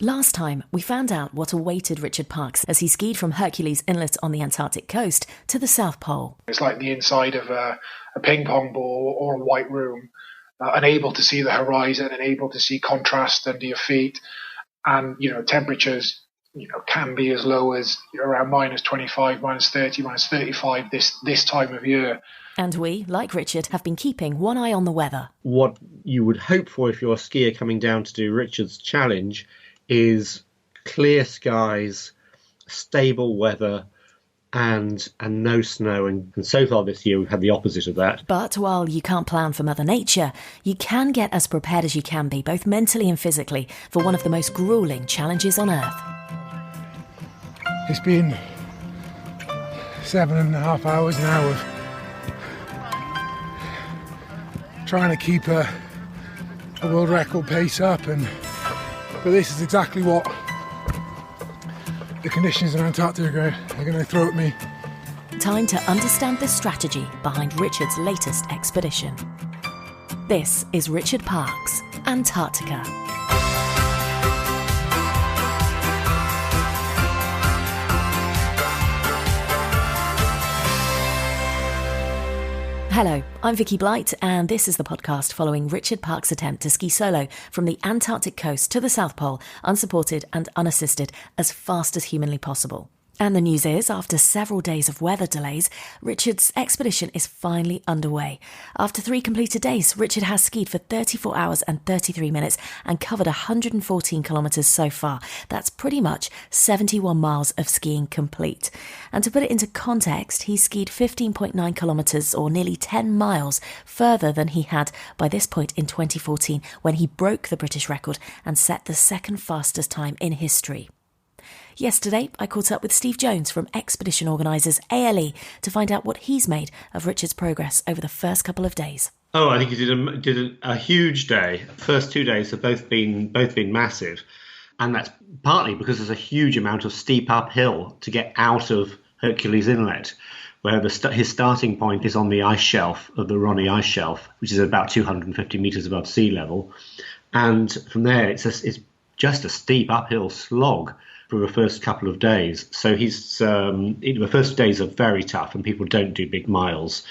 Last time, we found out what awaited Richard Parkes as he skied from Hercules Inlet on the Antarctic coast to the South Pole. It's like the inside of a ping pong ball or a white room, unable to see the horizon, unable to see contrast under your feet. And, temperatures, can be as low as around minus 25, minus 30, minus 35 this time of year. And we, like Richard, have been keeping one eye on the weather. What you would hope for if you're a skier coming down to do Richard's challenge is clear skies, stable weather, and no snow. And so far this year, we've had the opposite of that. But while you can't plan for Mother Nature, you can get as prepared as you can be, both mentally and physically, for one of the most gruelling challenges on Earth. It's been 7.5 hours now of trying to keep a world record pace up, but this is exactly what the conditions in Antarctica are going to throw at me. Time to understand the strategy behind Richard's latest expedition. This is Richard Parkes, Antarctica. Hello, I'm Vicky Blight, and this is the podcast following Richard Parkes' attempt to ski solo from the Antarctic coast to the South Pole, unsupported and unassisted, as fast as humanly possible. And the news is, after several days of weather delays, Richard's expedition is finally underway. After 3 completed days, Richard has skied for 34 hours and 33 minutes and covered 114 kilometres so far. That's pretty much 71 miles of skiing complete. And to put it into context, he skied 15.9 kilometres or nearly 10 miles further than he had by this point in 2014, when he broke the British record and set the second fastest time in history. Yesterday, I caught up with Steve Jones from expedition organisers ALE to find out what he's made of Richard's progress over the first couple of days. Oh, I think he did a huge day. First 2 days have both been massive, and that's partly because there's a huge amount of steep uphill to get out of Hercules Inlet, where his starting point is on the ice shelf of the Ronnie ice shelf, which is about 250 metres above sea level, and from there it's just a steep uphill slog for the first couple of days. So the first days are very tough, and people don't do big miles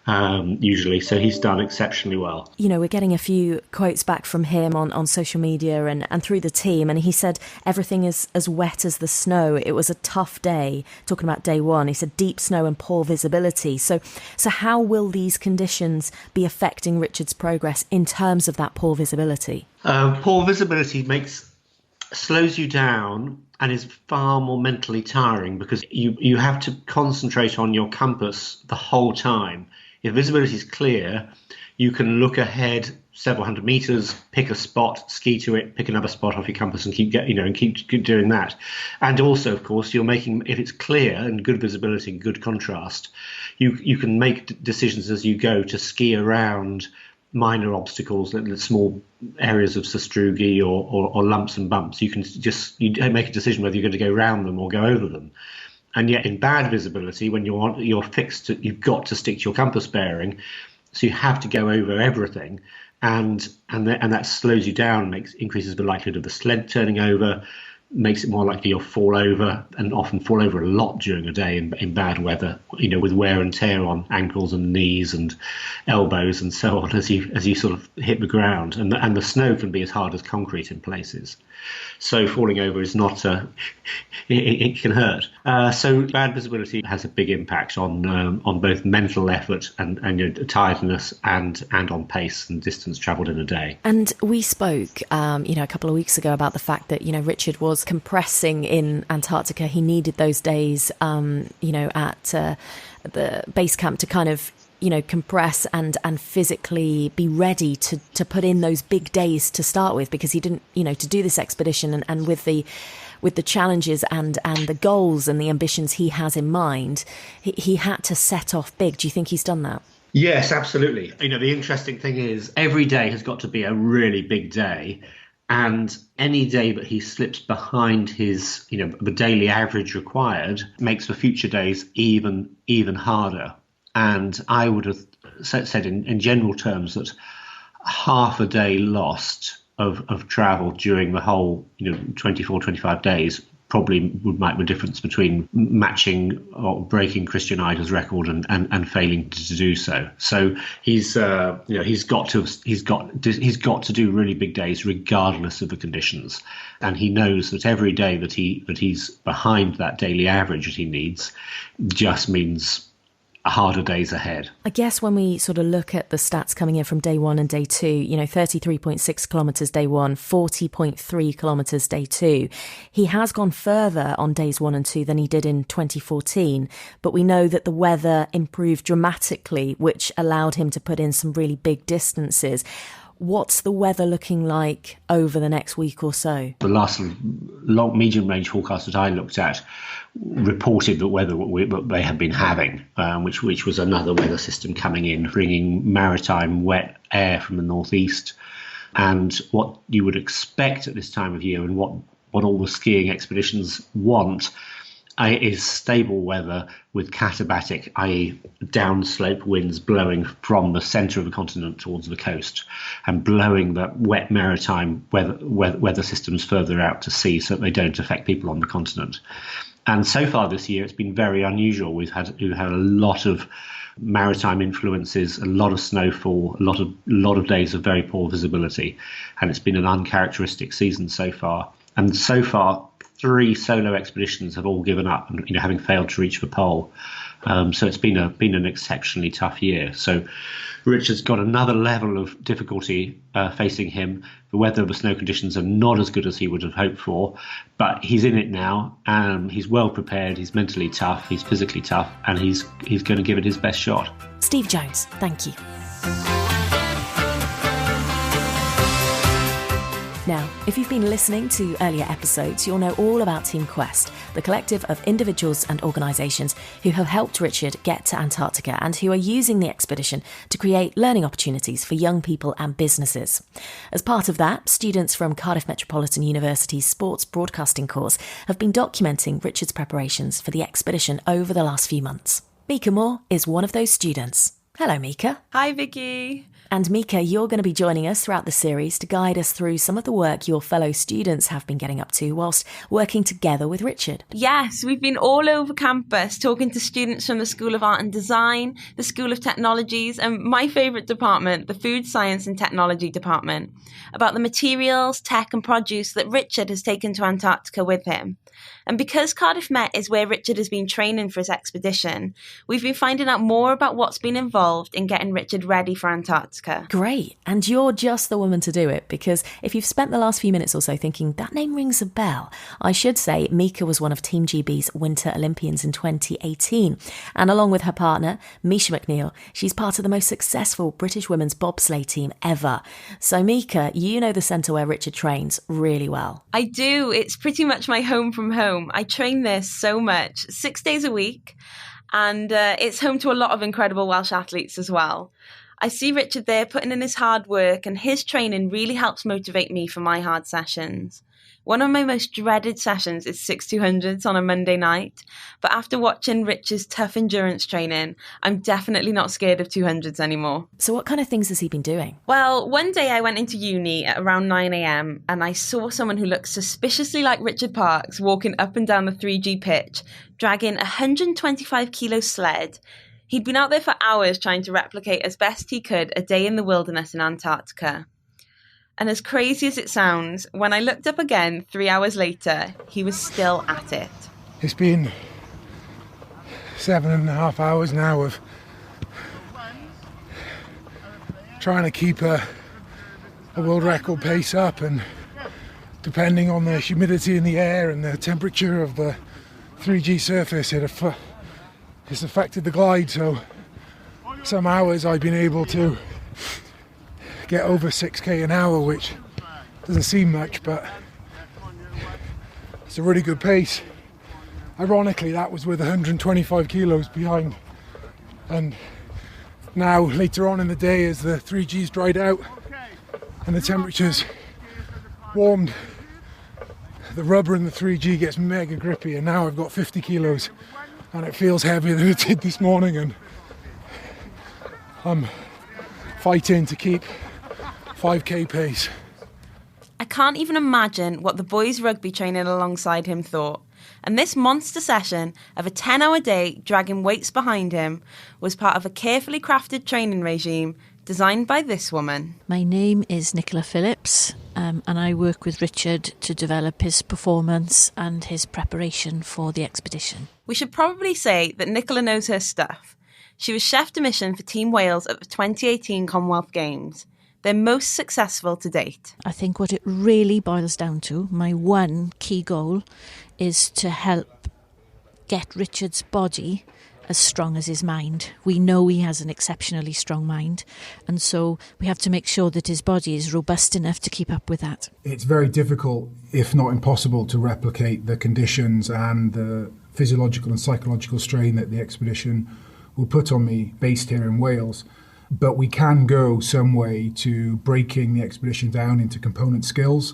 usually. So he's done exceptionally well. We're getting a few quotes back from him on social media and through the team, and he said everything is as wet as the snow. It was a tough day. Talking about day one, he said deep snow and poor visibility. So how will these conditions be affecting Richard's progress in terms of that poor visibility? Poor visibility slows you down and is far more mentally tiring, because you have to concentrate on your compass the whole time. If visibility is clear, you can look ahead several hundred meters, pick a spot, ski to it, pick another spot off your compass, and keep doing that. And also, of course, if it's clear and good visibility and good contrast, you can make decisions as you go to ski around minor obstacles, small areas of sastrugi or lumps and bumps. You make a decision whether you're going to go round them or go over them. And yet in bad visibility, when you're fixed, you've got to stick to your compass bearing, so you have to go over everything, and that slows you down, increases the likelihood of the sled turning over, makes it more likely you'll fall over, and often fall over a lot during a day in bad weather, with wear and tear on ankles and knees and elbows and so on as you sort of hit the ground. And the snow can be as hard as concrete in places. So falling over is not, it can hurt. So bad visibility has a big impact on both mental effort and your tiredness and on pace and distance travelled in a day. And we spoke, a couple of weeks ago about the fact that, Richard was compressing in Antarctica. He needed those days, at the base camp to kind of, compress and physically be ready to put in those big days to start with, because he didn't, to do this expedition and with the challenges and the goals and the ambitions he has in mind, he had to set off big. Do you think he's done that? Yes, absolutely. The interesting thing is every day has got to be a really big day. And any day that he slips behind his, the daily average required makes the future days even harder. And I would have said in general terms that half a day lost of travel during the whole 24, 25 days probably would make the difference between matching or breaking Christian Eider's record and failing to do so. So he's got to do really big days regardless of the conditions, and he knows that every day that he's behind that daily average that he needs just means harder days ahead. I guess when we sort of look at the stats coming in from day one and day two, 33.6 kilometres day one, 40.3 kilometres day two. He has gone further on days 1 and 2 than he did in 2014, but we know that the weather improved dramatically, which allowed him to put in some really big distances. What's the weather looking like over the next week or so? The last long medium range forecast that I looked at reported the weather they have been having, which was another weather system coming in, bringing maritime wet air from the northeast. And what you would expect at this time of year, and what all the skiing expeditions want, is stable weather with katabatic, i.e. downslope winds blowing from the centre of the continent towards the coast and blowing the wet maritime weather systems further out to sea so that they don't affect people on the continent. And so far this year, it's been very unusual. We've had a lot of maritime influences, a lot of snowfall, a lot of days of very poor visibility, and it's been an uncharacteristic season so far. And so far, 3 solo expeditions have all given up, having failed to reach the pole. So it's been an exceptionally tough year. So Richard's got another level of difficulty facing him. The weather, the snow conditions are not as good as he would have hoped for, but he's in it now. He's well prepared. He's mentally tough. He's physically tough, and he's going to give it his best shot. Steve Jones, thank you. Now, if you've been listening to earlier episodes, you'll know all about Team Quest, the collective of individuals and organisations who have helped Richard get to Antarctica and who are using the expedition to create learning opportunities for young people and businesses. As part of that, students from Cardiff Metropolitan University's Sports Broadcasting course have been documenting Richard's preparations for the expedition over the last few months. Mika Moore is one of those students. Hello, Mika. Hi, Vicky. And Mika, you're going to be joining us throughout the series to guide us through some of the work your fellow students have been getting up to whilst working together with Richard. Yes, we've been all over campus talking to students from the School of Art and Design, the School of Technologies, and my favourite department, the Food Science and Technology department, about the materials, tech and produce that Richard has taken to Antarctica with him. And because Cardiff Met is where Richard has been training for his expedition, we've been finding out more about what's been involved in getting Richard ready for Antarctica. Great. And you're just the woman to do it, because if you've spent the last few minutes or so thinking, that name rings a bell, I should say Mika was one of Team GB's Winter Olympians in 2018. And along with her partner, Misha McNeil, she's part of the most successful British women's bobsleigh team ever. So Mika, you know the centre where Richard trains really well. I do. It's pretty much my home from home. I train there so much, 6 days a week, and it's home to a lot of incredible Welsh athletes as well. I see Richard there putting in his hard work, and his training really helps motivate me for my hard sessions. One of my most dreaded sessions is 6x200s on a Monday night, but after watching Richard's tough endurance training, I'm definitely not scared of 200s anymore. So what kind of things has he been doing? Well, one day I went into uni at around 9 a.m. and I saw someone who looked suspiciously like Richard Parks walking up and down the 3G pitch, dragging a 125-kilo sled. He'd been out there for hours trying to replicate as best he could a day in the wilderness in Antarctica. And as crazy as it sounds, when I looked up again 3 hours later, he was still at it. It's been 7.5 hours now of trying to keep a world record pace up, and depending on the humidity in the air and the temperature of the 3G surface, it's affected the glide. So some hours I've been able to get over 6k an hour, which doesn't seem much, but it's a really good pace. Ironically, that was with 125 kilos behind, and now later on in the day, as the 3G's dried out and the temperatures warmed, the rubber in the 3G gets mega grippy, and now I've got 50 kilos and it feels heavier than it did this morning, and I'm fighting to keep 5k pace. I can't even imagine what the boys rugby training alongside him thought. And this monster session of a 10-hour day dragging weights behind him was part of a carefully crafted training regime designed by this woman. My name is Nicola Phillips, and I work with Richard to develop his performance and his preparation for the expedition. We should probably say that Nicola knows her stuff. She was chef de mission for Team Wales at the 2018 Commonwealth Games, their most successful to date. I think what it really boils down to, my one key goal, is to help get Richard's body as strong as his mind. We know he has an exceptionally strong mind, and so we have to make sure that his body is robust enough to keep up with that. It's very difficult, if not impossible, to replicate the conditions and the physiological and psychological strain that the expedition will put on me based here in Wales. But we can go some way to breaking the expedition down into component skills,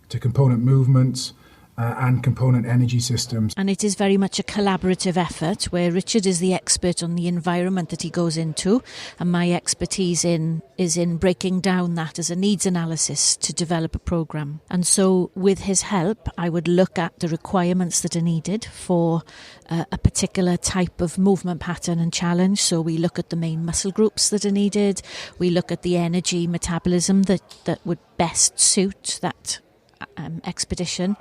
to component movements, and component energy systems. And it is very much a collaborative effort where Richard is the expert on the environment that he goes into, and my expertise is in breaking down that as a needs analysis to develop a programme. And so with his help, I would look at the requirements that are needed for a particular type of movement pattern and challenge. So we look at the main muscle groups that are needed, we look at the energy metabolism that would best suit that expedition,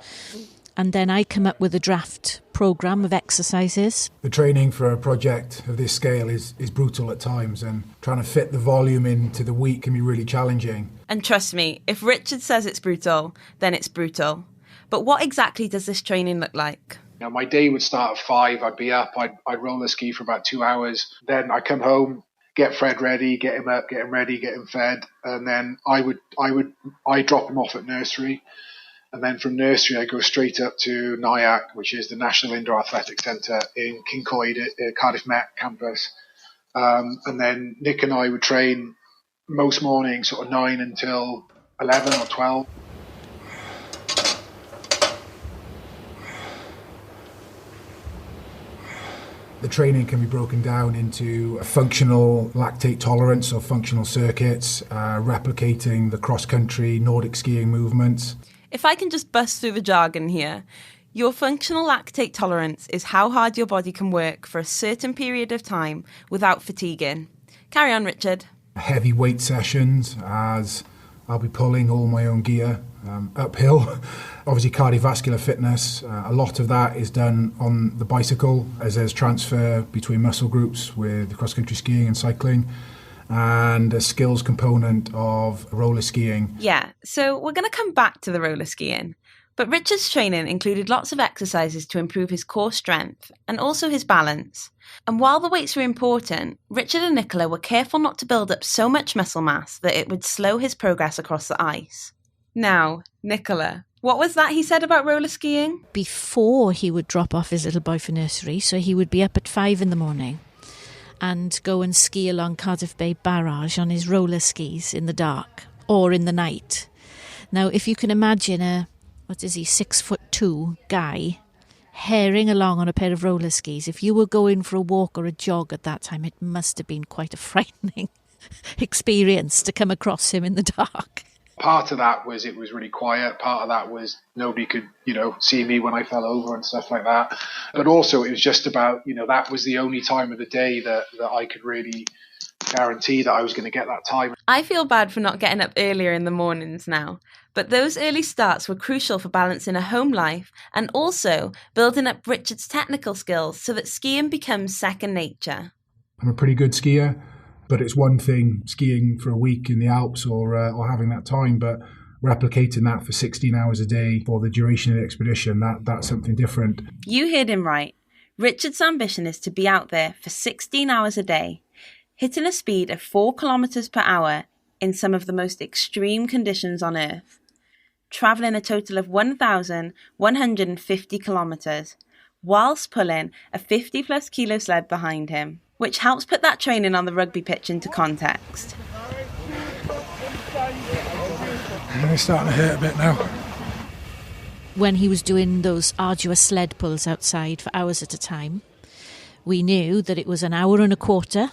and then I come up with a draft programme of exercises. The training for a project of this scale is brutal at times, and trying to fit the volume into the week can be really challenging. And trust me, if Richard says it's brutal, then it's brutal. But what exactly does this training look like? My day would start at 5, I'd be up, I'd roller ski for about 2 hours, then I'd come home, get Fred ready, get him up, get him ready, get him fed, and then I'd drop him off at nursery. And then from nursery, I go straight up to NIAC, which is the National Indoor Athletic Centre in Kincoed at Cardiff Met campus. And then Nick and I would train most mornings, sort of 9 until 11 or 12. The training can be broken down into functional lactate tolerance or functional circuits, replicating the cross-country Nordic skiing movements. If I can just bust through the jargon here, your functional lactate tolerance is how hard your body can work for a certain period of time without fatiguing. Carry on, Richard. Heavy weight sessions, as I'll be pulling all my own gear uphill. Obviously cardiovascular fitness, a lot of that is done on the bicycle, as there's transfer between muscle groups with cross-country skiing and cycling, and a skills component of roller skiing. Yeah, so we're going to come back to the roller skiing. But Richard's training included lots of exercises to improve his core strength and also his balance. And while the weights were important, Richard and Nicola were careful not to build up so much muscle mass that it would slow his progress across the ice. Now, Nicola, what was that he said about roller skiing? Before he would drop off his little boy for nursery, so he would be up at 5 a.m. and go and ski along Cardiff Bay Barrage on his roller skis in the dark or in the night. Now, if you can imagine a 6'2" guy herring along on a pair of roller skis, if you were going for a walk or a jog at that time, it must have been quite a frightening experience to come across him in the dark. Part of that was it was really quiet. Part of that was nobody could, see me when I fell over and stuff like that. But also it was just about, that was the only time of the day that I could really guarantee that I was going to get that time. I feel bad for not getting up earlier in the mornings now, but those early starts were crucial for balancing a home life and also building up Richard's technical skills so that skiing becomes second nature. I'm a pretty good skier, but it's one thing skiing for a week in the Alps or having that time, but replicating that for 16 hours a day for the duration of the expedition, that's something different. You heard him right. Richard's ambition is to be out there for 16 hours a day, hitting a speed of 4 kilometres per hour in some of the most extreme conditions on Earth, travelling a total of 1,150 kilometres, whilst pulling a 50-plus kilo sled behind him, which helps put that training on the rugby pitch into context. It's starting to hurt a bit now. When he was doing those arduous sled pulls outside for hours at a time, we knew that it was an hour and a quarter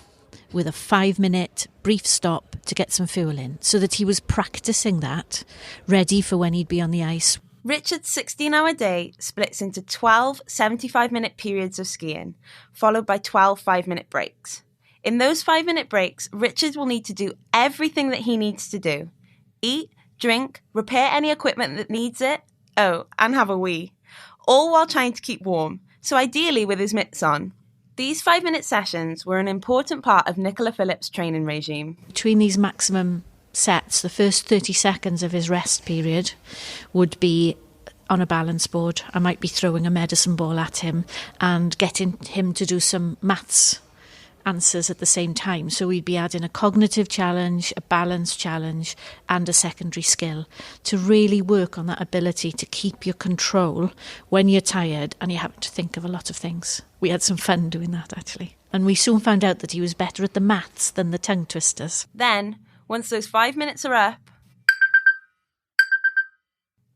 with a 5-minute brief stop to get some fuel in, so that he was practicing that, ready for when he'd be on the ice. Richard's 16-hour day splits into 12 75-minute periods of skiing, followed by 12 5-minute breaks. In those 5-minute breaks, Richard will need to do everything that he needs to do. Eat, drink, repair any equipment that needs it, and have a wee. All while trying to keep warm, so ideally with his mitts on. These 5-minute sessions were an important part of Nicola Phillips' training regime. Between these maximum sets, the first 30 seconds of his rest period would be on a balance board. I might be throwing a medicine ball at him and getting him to do some maths answers at the same time. So we'd be adding a cognitive challenge, a balance challenge, and a secondary skill to really work on that ability to keep your control when you're tired and you have to think of a lot of things. We had some fun doing that, actually. And we soon found out that he was better at the maths than the tongue twisters. Then, once those 5 minutes are up,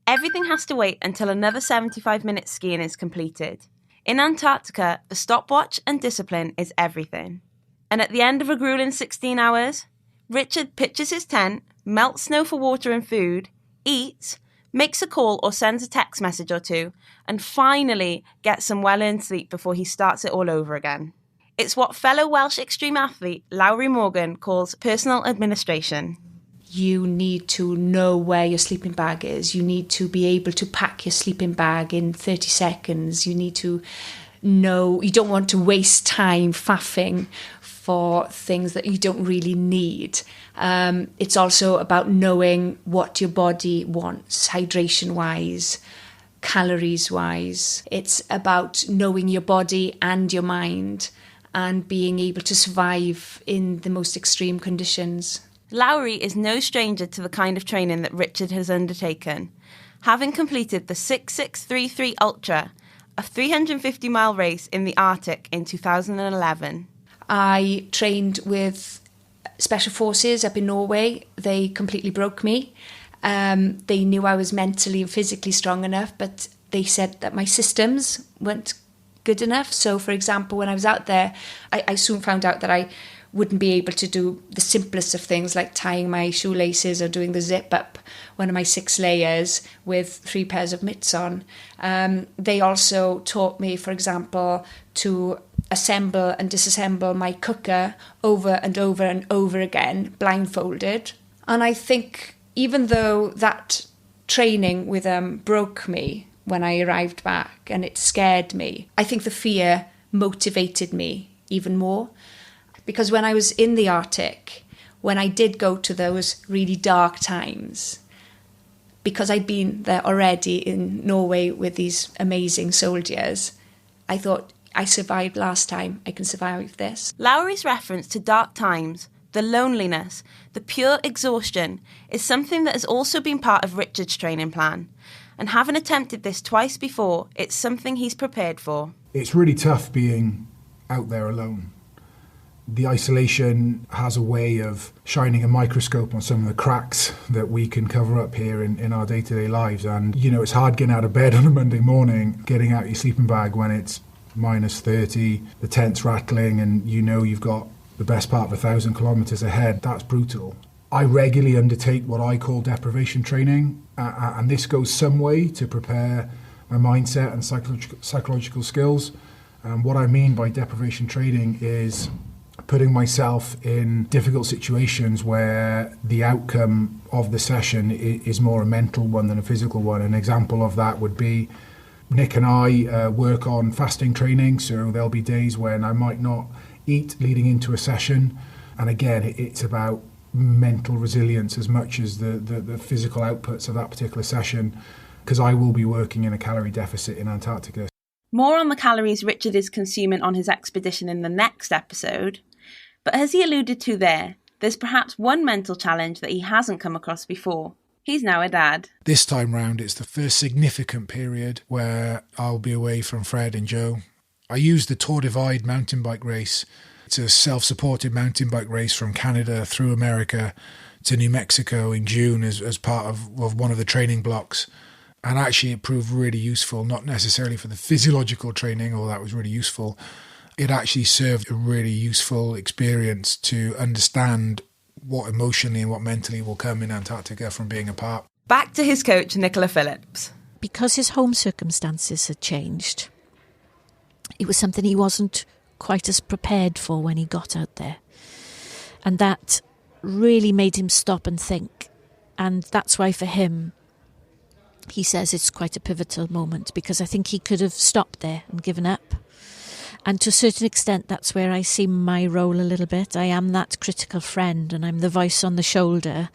everything has to wait until another 75-minute skiing is completed. In Antarctica, the stopwatch and discipline is everything. And at the end of a grueling 16 hours, Richard pitches his tent, melts snow for water and food, eats, makes a call or sends a text message or two, and finally gets some well-earned sleep before he starts it all over again. It's what fellow Welsh extreme athlete Lowry Morgan calls personal administration. You need to know where your sleeping bag is. You need to be able to pack your sleeping bag in 30 seconds. You need to know, you don't want to waste time faffing for things that you don't really need. It's also about knowing what your body wants, hydration-wise, calories-wise. It's about knowing your body and your mind and being able to survive in the most extreme conditions. Lowry is no stranger to the kind of training that Richard has undertaken, having completed the 6633 Ultra, a 350-mile race in the Arctic in 2011. I trained with Special Forces up in Norway. They completely broke me. They knew I was mentally and physically strong enough, but they said that my systems weren't good enough. So, for example, when I was out there, I soon found out that I wouldn't be able to do the simplest of things like tying my shoelaces or doing the zip up one of my 6 layers with 3 pairs of mitts on. They also taught me, for example, to assemble and disassemble my cooker over and over and over again, blindfolded. And I think even though that training with them broke me when I arrived back and it scared me, I think the fear motivated me even more. Because when I was in the Arctic, when I did go to those really dark times, because I'd been there already in Norway with these amazing soldiers, I thought, I survived last time, I can survive this. Lowry's reference to dark times, the loneliness, the pure exhaustion, is something that has also been part of Richard's training plan. And having attempted this twice before, it's something he's prepared for. It's really tough being out there alone. The isolation has a way of shining a microscope on some of the cracks that we can cover up here in our day-to-day lives. And, you know, it's hard getting out of bed on a Monday morning, getting out your sleeping bag when it's minus 30, the tent's rattling, and you know you've got the best part of 1,000 kilometres ahead. That's brutal. I regularly undertake what I call deprivation training, and this goes some way to prepare my mindset and psychological skills. What I mean by deprivation training is putting myself in difficult situations where the outcome of the session is more a mental one than a physical one. An example of that would be Nick and I work on fasting training, so there'll be days when I might not eat leading into a session. And again, it's about mental resilience as much as the physical outputs of that particular session, because I will be working in a calorie deficit in Antarctica. More on the calories Richard is consuming on his expedition in the next episode. But as he alluded to there, there's perhaps one mental challenge that he hasn't come across before. He's now a dad. This time round, it's the first significant period where I'll be away from Fred and Joe. I used the Tour Divide mountain bike race. It's a self-supported mountain bike race from Canada through America to New Mexico in June as part of one of the training blocks. And actually it proved really useful, not necessarily for the physiological training, although that was really useful, it actually served a really useful experience to understand what emotionally and what mentally will come in Antarctica from being apart. Back to his coach, Nicola Phillips. Because his home circumstances had changed, it was something he wasn't quite as prepared for when he got out there. And that really made him stop and think. And that's why for him, he says it's quite a pivotal moment, because I think he could have stopped there and given up. And to a certain extent, that's where I see my role a little bit. I am that critical friend, and I'm the voice on the shoulder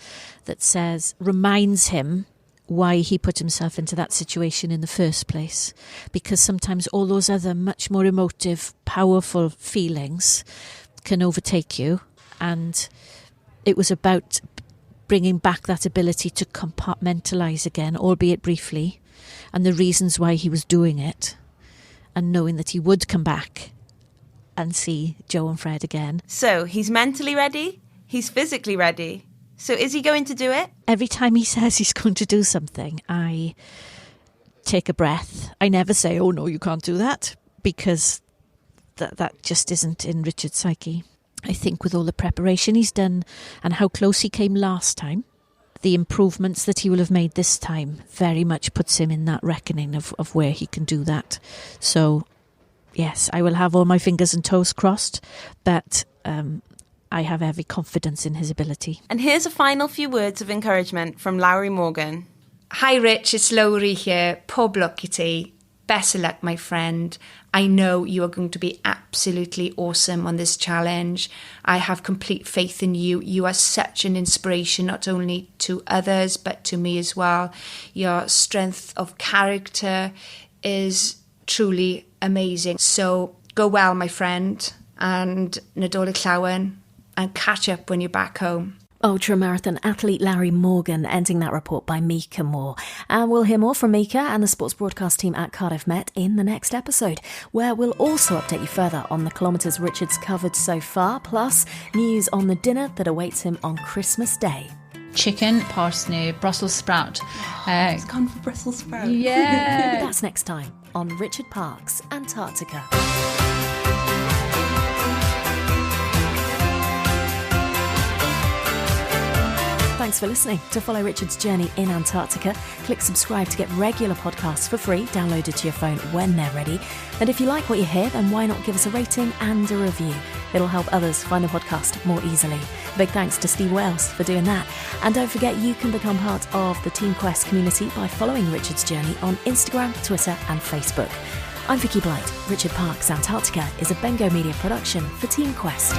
that reminds him why he put himself into that situation in the first place. Because sometimes all those other much more emotive, powerful feelings can overtake you. And it was about bringing back that ability to compartmentalise again, albeit briefly, and the reasons why he was doing it, and knowing that he would come back and see Joe and Fred again. So he's mentally ready, he's physically ready. So is he going to do it? Every time he says he's going to do something, I take a breath. I never say, oh no, you can't do that, because that just isn't in Richard's psyche. I think with all the preparation he's done and how close he came last time, the improvements that he will have made this time very much puts him in that reckoning of where he can do that. So, yes, I will have all my fingers and toes crossed, but I have every confidence in his ability. And here's a final few words of encouragement from Lowry Morgan. Hi Rich, it's Lowry here. Pob lwc i ti. Best of luck, my friend. I know you are going to be absolutely awesome on this challenge. I have complete faith in you. You are such an inspiration, not only to others, but to me as well. Your strength of character is truly amazing. So go well, my friend, and Nadolig Llawen, and catch up when you're back home. Ultramarathon athlete Larry Morgan ending that report by Mika Moore. And we'll hear more from Mika and the sports broadcast team at Cardiff Met in the next episode, where we'll also update you further on the kilometres Richard's covered so far, plus news on the dinner that awaits him on Christmas Day. Chicken, parsnip, Brussels sprout. It's gone for Brussels sprout. Yeah. That's next time on Richard Parks Antarctica. Thanks for listening. To follow Richard's journey in Antarctica, click subscribe to get regular podcasts for free, downloaded to your phone when they're ready. And if you like what you hear, then why not give us a rating and a review? It'll help others find the podcast more easily. Big thanks to Steve Wells for doing that. And don't forget, you can become part of the Team Quest community by following Richard's journey on Instagram, Twitter and Facebook. I'm Vicky Blight. Richard Parks Antarctica is a Bengo Media production for Team Quest.